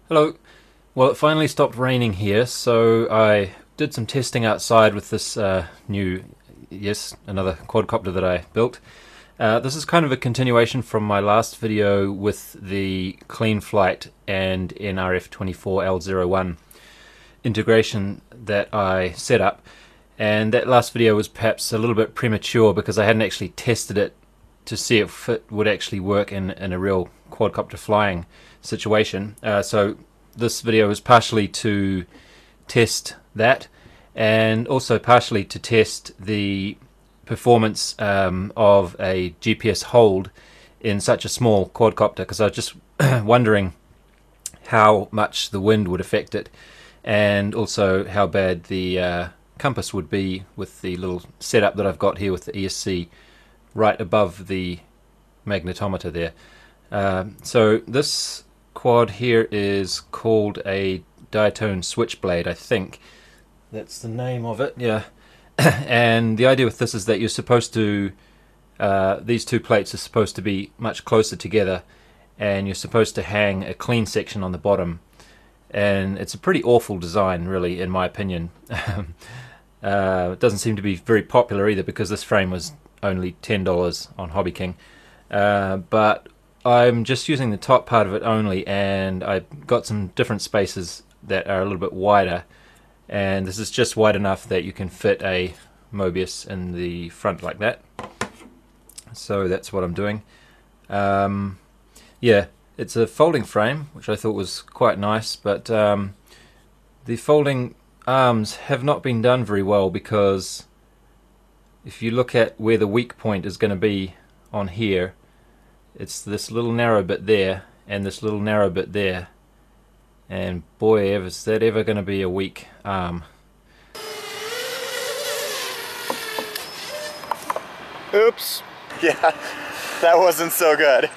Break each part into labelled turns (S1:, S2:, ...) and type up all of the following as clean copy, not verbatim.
S1: Hello. Well, it finally stopped raining here, so I did some testing outside with this another quadcopter that I built. This is kind of a continuation from my last video with the Cleanflight and nRF24L01 integration that I set up. And that last video was perhaps a little bit premature because I hadn't actually tested it to see if it would actually work in a real quadcopter flying situation. So this video is partially to test that, and also partially to test the performance of a GPS hold in such a small quadcopter, because I was just wondering how much the wind would affect it, and also how bad the compass would be with the little setup that I've got here with the ESC right above the magnetometer there. So this quad here is called a Diatone Switchblade, I think. That's the name of it, yeah. And the idea with this is that you're supposed to, these two plates are supposed to be much closer together, and you're supposed to hang a clean section on the bottom. And it's a pretty awful design, really, in my opinion. It doesn't seem to be very popular either, because this frame was only $10 on Hobby King. But I'm just using the top part of it only, and I've got some different spaces that are a little bit wider, and this is just wide enough that you can fit a Mobius in the front like that. So that's what I'm doing. Yeah, it's a folding frame, which I thought was quite nice, but the folding arms have not been done very well, because if you look at where the weak point is going to be on here, it's this little narrow bit there and this little narrow bit there, and boy, is that ever going to be a weak arm.
S2: Oops. Yeah, that wasn't so good.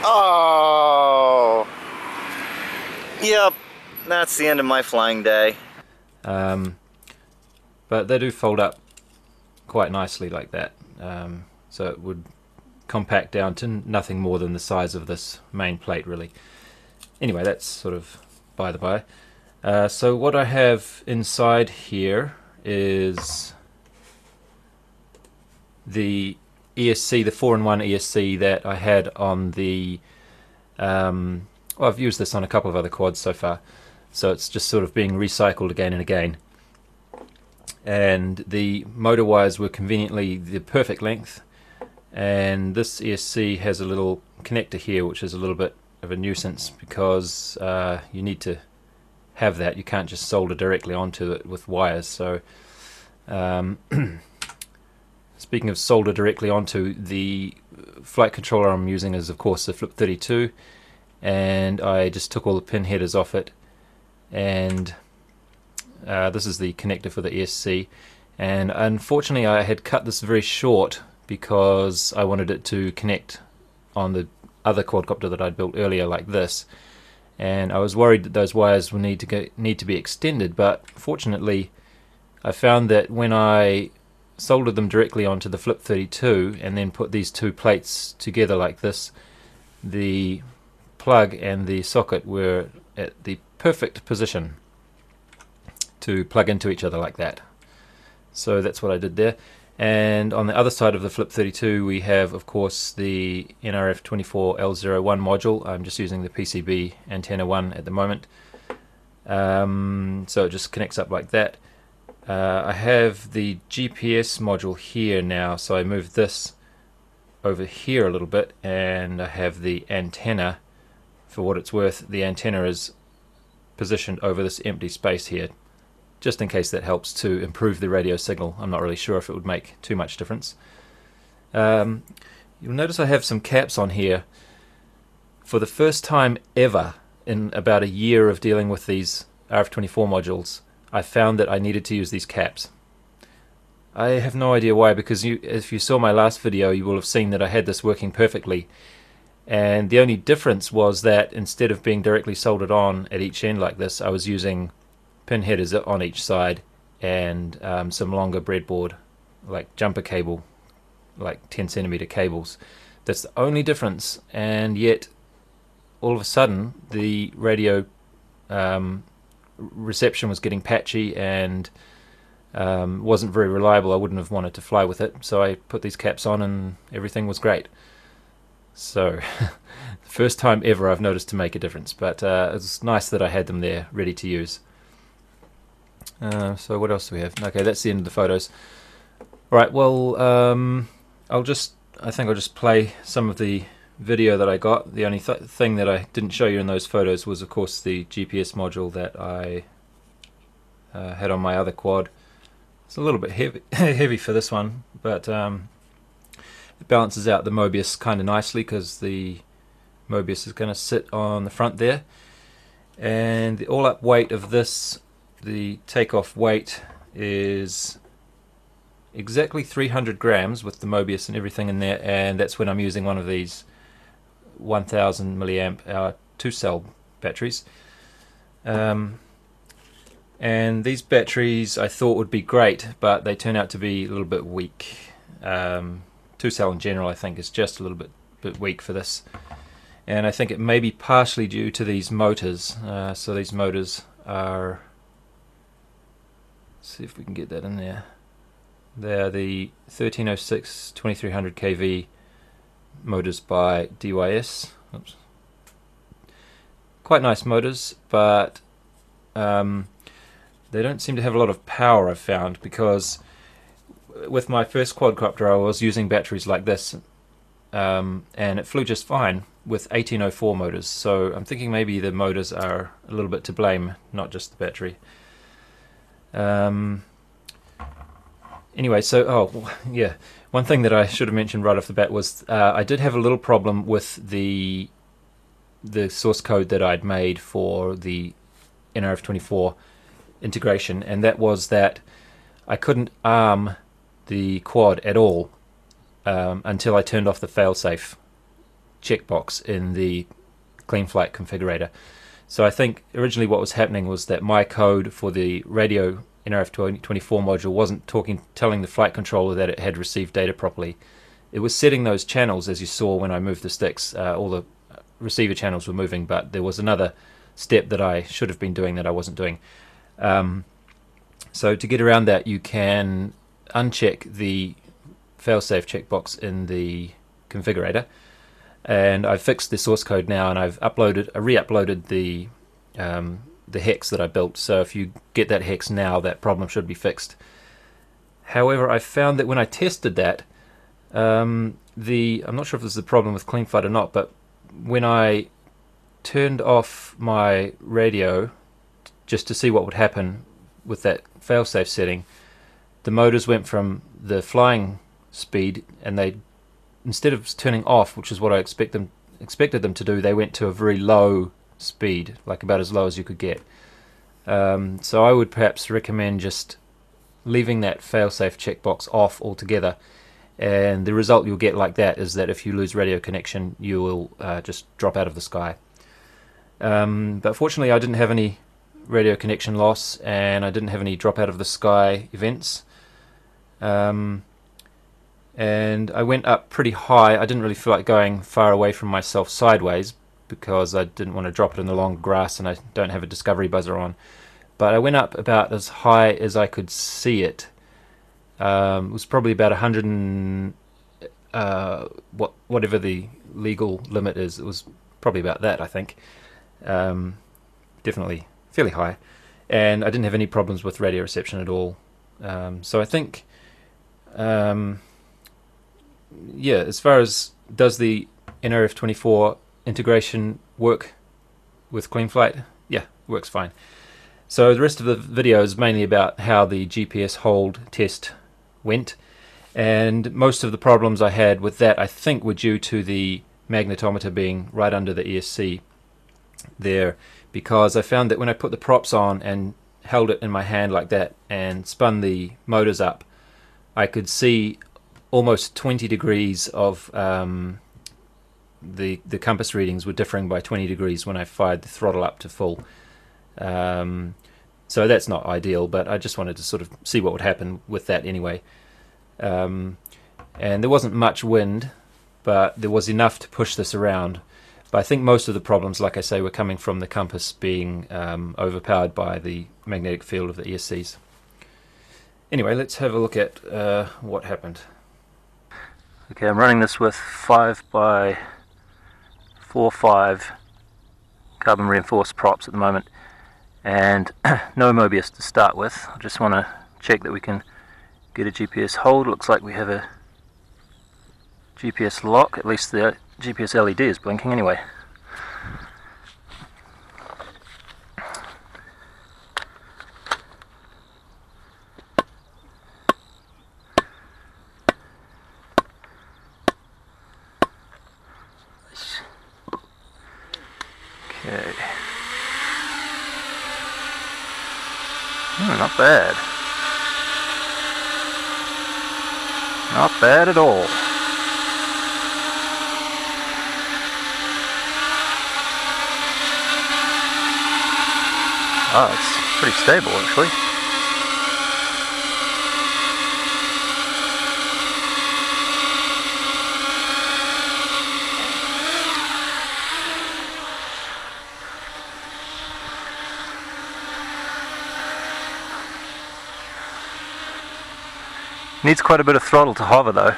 S2: Oh. Yep, that's the end of my flying day.
S1: But they do fold up quite nicely like that, so it would compact down to nothing more than the size of this main plate, really. Anyway, that's sort of by the by. So what I have inside here is the ESC, the 4-in-1 ESC that I had on the well, I've used this on a couple of other quads so far, so it's just sort of being recycled again and again. And the motor wires were conveniently the perfect length, and this ESC has a little connector here which is a little bit of a nuisance, because you need to have that. You can't just solder directly onto it with wires. So speaking of solder directly onto, the flight controller I'm using is of course the Flip 32, and I just took all the pin headers off it, and this is the connector for the ESC, and unfortunately I had cut this very short because I wanted it to connect on the other quadcopter that I'd built earlier like this, and I was worried that those wires would need to be extended, but fortunately I found that when I soldered them directly onto the Flip 32 and then put these two plates together like this, the plug and the socket were at the perfect position to plug into each other like that. So that's what I did there. And on the other side of the Flip 32 we have of course the nRF24L01 module. I'm just using the PCB antenna one at the moment. So it just connects up like that. I have the GPS module here now, so I moved this over here a little bit, and I have the antenna. For what it's worth, the antenna is positioned over this empty space here, just in case that helps to improve the radio signal. I'm not really sure if it would make too much difference. You'll notice I have some caps on here. For the first time ever in about a year of dealing with these RF24 modules, I found that I needed to use these caps. I have no idea why, because if you saw my last video you will have seen that I had this working perfectly, and the only difference was that instead of being directly soldered on at each end like this, I was using pin headers on each side and some longer breadboard, like jumper cable, like 10 centimeter cables That's the only difference, and yet all of a sudden the radio reception was getting patchy and wasn't very reliable. I wouldn't have wanted to fly with it, so I put these caps on and everything was great. So first time ever I've noticed to make a difference, but it's nice that I had them there ready to use. So what else do we have? Okay, that's the end of the photos. Alright, well, I think I'll just play some of the video that I got. The only thing that I didn't show you in those photos was, of course, the GPS module that I had on my other quad. It's a little bit heavy for this one, but it balances out the Mobius kind of nicely because the Mobius is going to sit on the front there. And the all-up weight of this, the takeoff weight, is exactly 300 grams with the Mobius and everything in there, and that's when I'm using one of these 1000 milliamp hour 2-cell batteries. And these batteries I thought would be great, but they turn out to be a little bit weak. 2-cell in general I think is just a little bit weak for this, and I think it may be partially due to these motors. So these motors are, let's see if we can get that in there. They're the 1306 2300 kV motors by DYS. Oops. Quite nice motors, but they don't seem to have a lot of power, I've found, because with my first quadcopter I was using batteries like this, and it flew just fine with 1804 motors, so I'm thinking maybe the motors are a little bit to blame, not just the battery. Anyway, so, yeah, one thing that I should have mentioned right off the bat was I did have a little problem with the source code that I'd made for the nRF24 integration, and that was that I couldn't arm the quad at all until I turned off the failsafe checkbox in the Cleanflight configurator. So I think originally what was happening was that my code for the radio nRF24 module wasn't telling the flight controller that it had received data properly. It was setting those channels, as you saw when I moved the sticks. All the receiver channels were moving, but there was another step that I should have been doing that I wasn't doing. So to get around that, you can uncheck the failsafe checkbox in the configurator, and I've fixed the source code now, and I've re-uploaded the hex that I built, so if you get that hex now, that problem should be fixed. However, I found that when I tested that, I'm not sure if this is a problem with Cleanflight or not, but when I turned off my radio just to see what would happen with that failsafe setting, the motors went from the flying speed, and they, instead of turning off, which is what I expected them to do, they went to a very low speed, like about as low as you could get. So I would perhaps recommend just leaving that failsafe checkbox off altogether, and the result you'll get like that is that if you lose radio connection, you will just drop out of the sky. But fortunately I didn't have any radio connection loss, and I didn't have any drop out of the sky events. And I went up pretty high. I didn't really feel like going far away from myself sideways because I didn't want to drop it in the long grass, and I don't have a discovery buzzer on. But I went up about as high as I could see it. It was probably about 100 and whatever the legal limit is. It was probably about that, I think. Definitely fairly high, and I didn't have any problems with radio reception at all. So I think, yeah, as far as does the nRF24 integration work with Cleanflight, yeah, works fine. So the rest of the video is mainly about how the GPS hold test went, and most of the problems I had with that I think were due to the magnetometer being right under the ESC there, because I found that when I put the props on and held it in my hand like that and spun the motors up, I could see almost 20 degrees of the compass readings were differing by 20 degrees when I fired the throttle up to full. So that's not ideal, but I just wanted to sort of see what would happen with that anyway. And there wasn't much wind, but there was enough to push this around. But I think most of the problems, like I say, were coming from the compass being overpowered by the magnetic field of the ESCs. Anyway, let's have a look at what happened. Okay, I'm running this with 5x4.5 carbon reinforced props at the moment, and no Mobius to start with. I just want to check that we can get a GPS hold. Looks like we have a GPS lock, at least the GPS LED is blinking anyway. Okay. Not bad. Not bad at all. Oh, it's pretty stable actually. Needs quite a bit of throttle to hover though.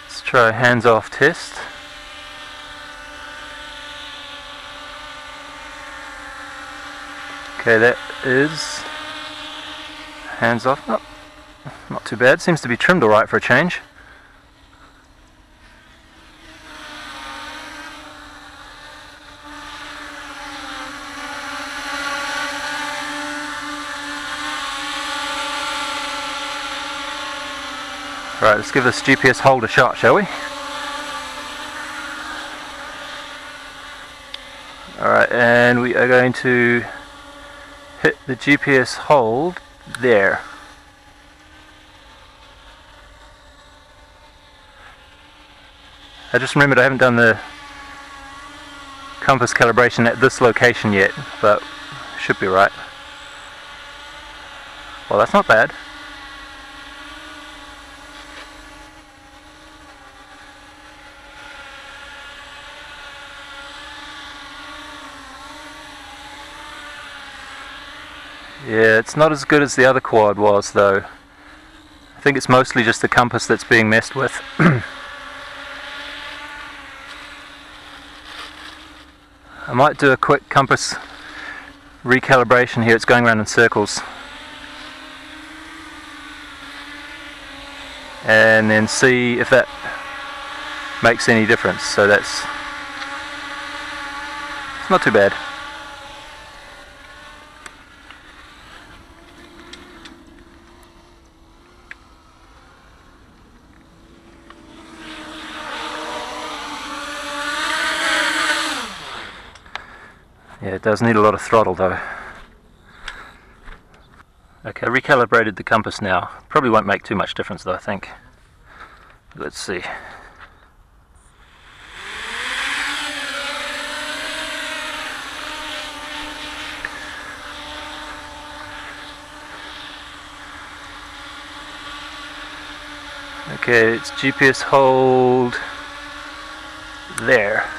S1: Let's try a hands-off test. Okay, that is hands off. Not too bad. Seems to be trimmed alright for a change. Right, let's give this GPS hold a shot, shall we? Alright, and we are going to hit the GPS hold there. I just remembered I haven't done the compass calibration at this location yet, but should be right. Well, that's not bad. Yeah, it's not as good as the other quad was though. I think it's mostly just the compass that's being messed with. I might do a quick compass recalibration here. It's going around in circles. And then see if that makes any difference. So it's not too bad. Yeah, it does need a lot of throttle though. Okay, I recalibrated the compass now. Probably won't make too much difference though, I think. Let's see. Okay, it's GPS hold there.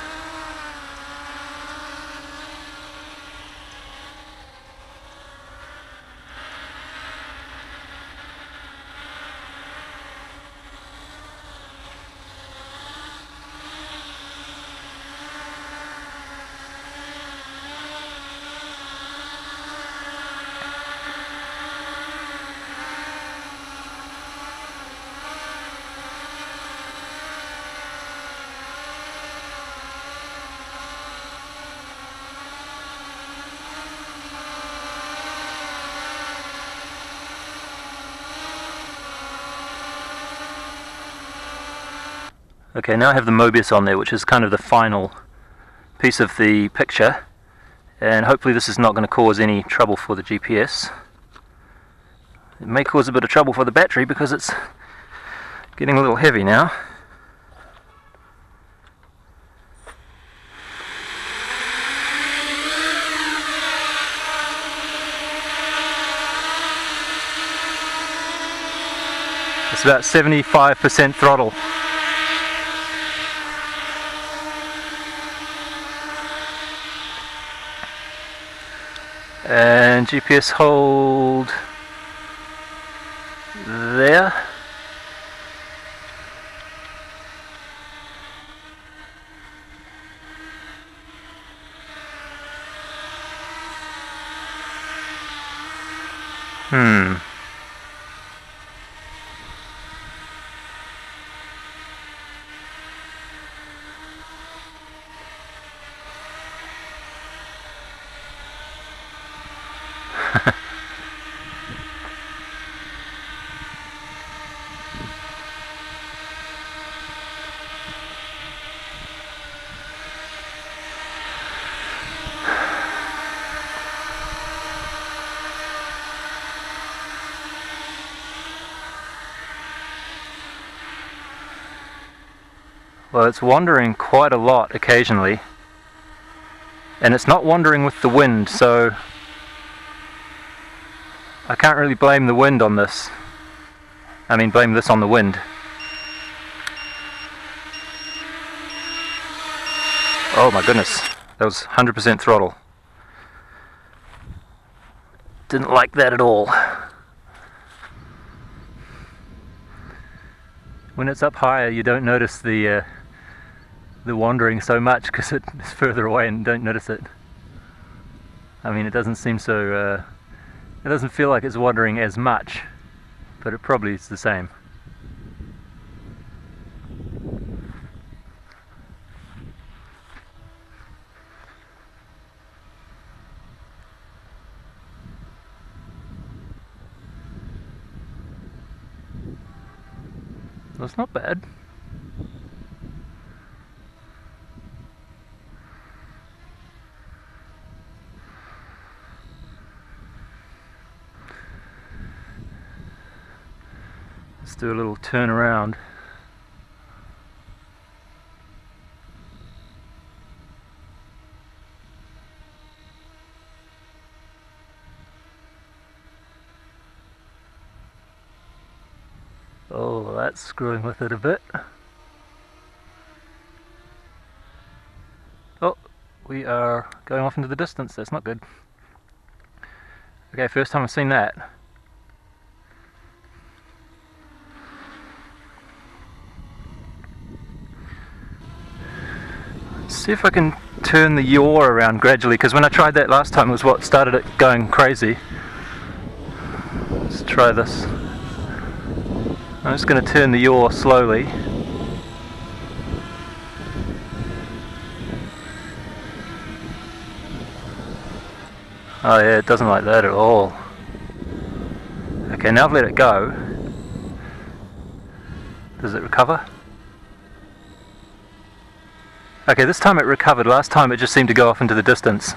S1: Okay, now I have the Mobius on there, which is kind of the final piece of the picture, and hopefully this is not going to cause any trouble for the GPS. It may cause a bit of trouble for the battery because it's getting a little heavy now. It's about 75% throttle. And GPS hold there. Well, it's wandering quite a lot occasionally, and it's not wandering with the wind, so I can't really blame the wind on this. I mean, blame this on the wind. Oh my goodness, that was 100% throttle. Didn't like that at all. When it's up higher, you don't notice the wandering so much because it's further away and don't notice it. I mean, it doesn't seem so, it doesn't feel like it's wandering as much, but it probably is the same. That's not bad. Let's do a little turn around. Oh, that's screwing with it a bit. Oh, we are going off into the distance. That's not good. Okay, first time I've seen that. Let's see if I can turn the yaw around gradually, because when I tried that last time it was what started it going crazy. Let's try this. I'm just going to turn the yaw slowly. Oh yeah, it doesn't like that at all. Okay, now I've let it go. Does it recover? Okay, this time it recovered. Last time it just seemed to go off into the distance.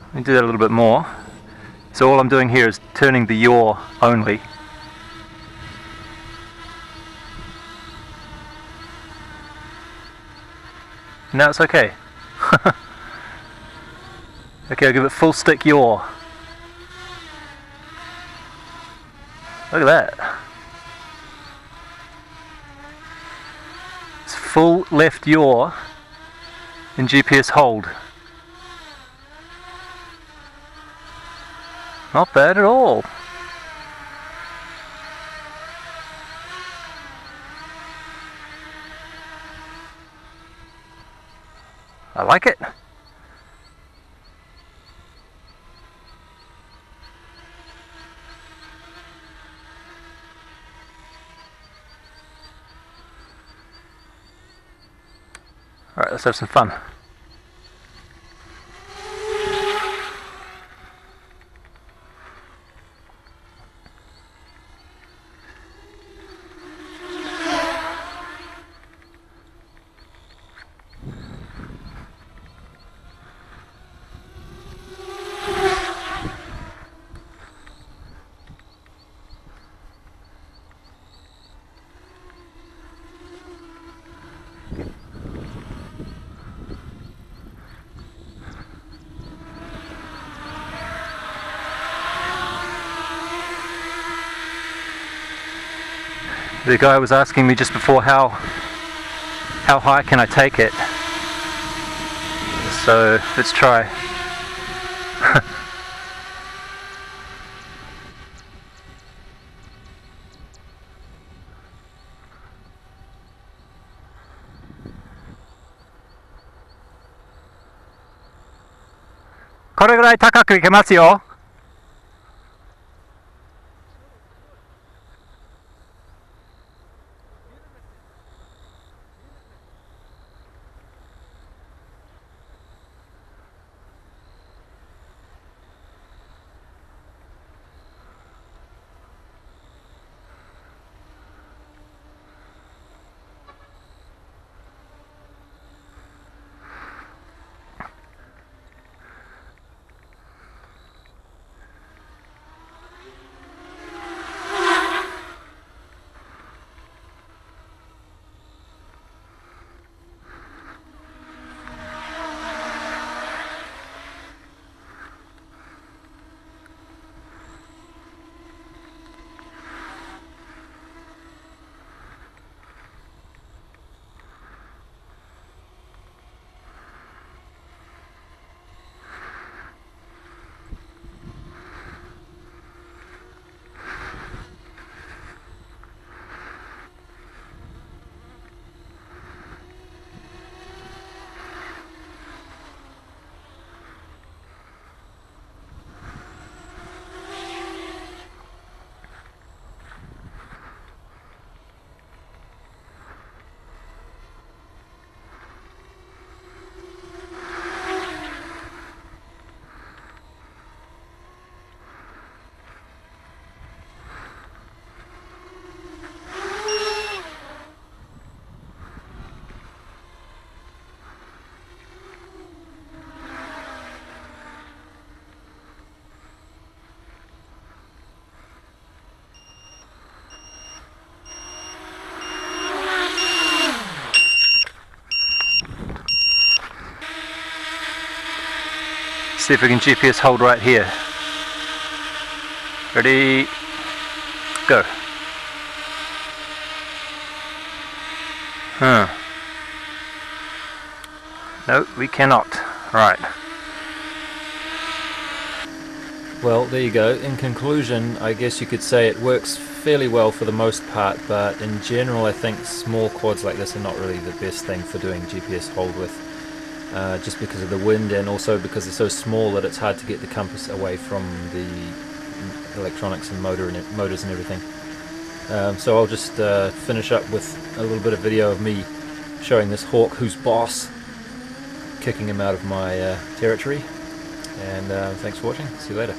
S1: Let me do that a little bit more. So all I'm doing here is turning the yaw only. Now it's okay. Okay, I'll give it full stick yaw. Look at that. It's full left yaw in GPS hold. Not bad at all. I like it. Alright, let's have some fun. The guy was asking me just before how high can I take it. So let's try. See if we can GPS hold right here. Ready, go. No, we cannot. Right. Well, there you go. In conclusion, I guess you could say it works fairly well for the most part, but in general I think small quads like this are not really the best thing for doing GPS hold with. Just because of the wind, and also because they're so small that it's hard to get the compass away from the electronics and motors and everything. So I'll just finish up with a little bit of video of me showing this hawk who's boss, kicking him out of my territory, and thanks for watching. See you later.